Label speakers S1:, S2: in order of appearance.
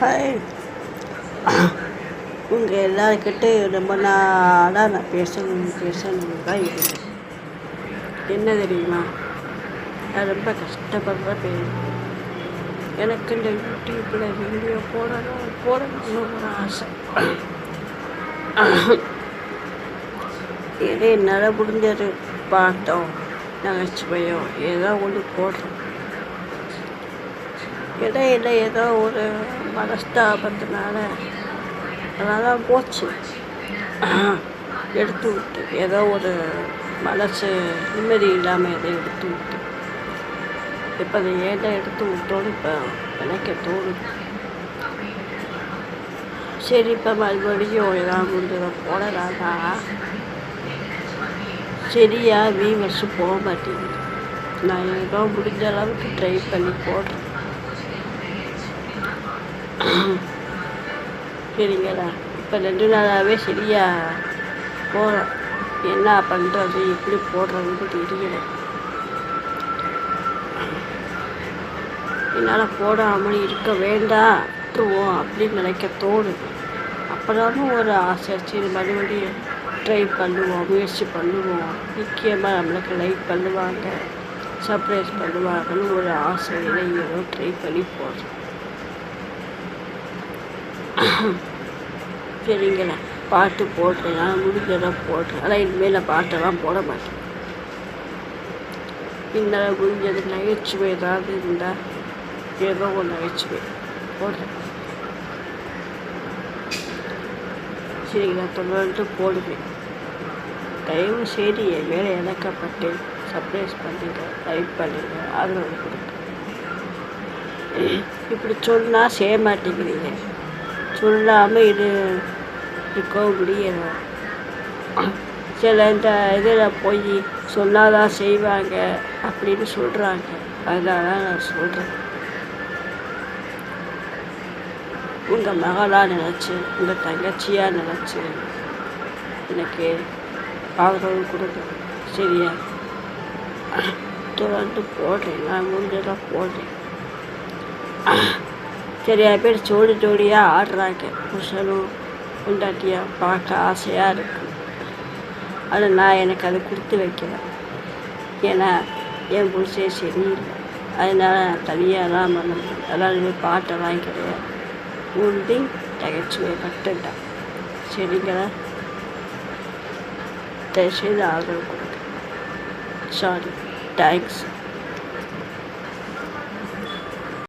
S1: Hi. உங்கள் எல்லாருக்கிட்டையும் ரொம்ப நாளாக நான் பேசணும் தான் இருக்குது. என்ன தெரியுமா, நான் ரொம்ப கஷ்டப்படுற பேர். எனக்கு இந்த யூடியூப்பில் வீடியோ போடணும்னு ஒரு ஆசை. ஏதோ என்னால் முடிஞ்சது பாட்டோம் நகைச்சுவையோ ஏதோ ஒன்று போடுறோம். இடையில ஏதோ ஒரு மனஸ்தாபத்தினால அதெல்லாம் போச்சு, எடுத்து விட்டு ஏதோ ஒரு மனசு நிம்மதி இல்லாமல் எதை எடுத்து விட்டு இப்போ அதை ஏதோ எடுத்து விட்டோன்னு இப்போ எனக்கு தோணுது. சரி, இப்போ மறுபடியும் ஏதாவது முடிஞ்சதை போடலாம்னா சரியா வியூவர்ஸு போக மாட்டேங்குது. நான் ஏதோ முடிஞ்ச அளவுக்கு ட்ரை பண்ணி போடுறேன். சரிங்களா, இப்போ 2 நாளாகவே சரியா போகிறேன். என்ன பண்ணுறது, எப்படி போடுறதுன்னு தெரியல. என்னால் போடாமல் இருக்க வேண்டாம் அப்படின்னு நினைக்க தோணுது. அப்போதானும் ஒரு ஆசை, சரி மறுபடியும் ட்ரை பண்ணுவோம், முயற்சி பண்ணுவோம், முக்கியமாக நம்மளுக்கு லைக் பண்ணுவாங்க, சர்ப்ரைஸ் பண்ணுவாங்கன்னு ஒரு ஆசையில் ஏதோ ட்ரை பண்ணி போடுறேன். சரிங்களா, பாட்டு போடுறேன், நான் முடிஞ்சதான் போடுறேன். ஆனால் இனிமேல் நான் பாட்டெல்லாம் போட மாட்டேன். என்னால் முடிஞ்சது நகைச்சுவை ஏதாவது இருந்தால் ஏதோ ஒரு நகைச்சுவை போடுறேன். சரிங்களா, தொடர்ந்து போடுவேன். தயவு செய்து என் மேலே இணக்கப்பட்டு சர்ப்ரைஸ் பண்ணுங்க, லைக் பண்ணுங்க, ஆதரவு கொடுங்க. இப்படி சொன்னால் செய்ய மாட்டேங்கிறீங்க. சொல்லாமல் இருக்கவும் முடியல. சில இந்த இதில் போய் சொன்னாதான் செய்வாங்க அப்படின்னு சொல்கிறாங்க. அதனால நான் சொல்கிறேன், உங்கள் மகளாக நினச்சி, உங்கள் தங்கச்சியாக நினச்சி எனக்கு ஆதரவு கொடுங்க. சரியா, தொடர்ந்து போடுறேன், நான் முடிஞ்சதான் போடுறேன். சரியா பேர் ஜோடியாக ஆடுறாங்க. புருஷனும் பொண்டாட்டியாக பார்க்க ஆசையாக இருக்குது. ஆனால் எனக்கு அதை கொடுத்து வைக்கல. ஏன்னா என் புருஷன் சரியில்லை. அதனால் நான் தனியாக தான் பண்ண முடியும். அதனால் பாட்டெல்லாம் கிடையாது, உண்டி நகைச்சுவை மட்டும்தான். சரிங்களா, தயவுசெய்து ஆதரவு கொடுங்க. Sorry, thanks.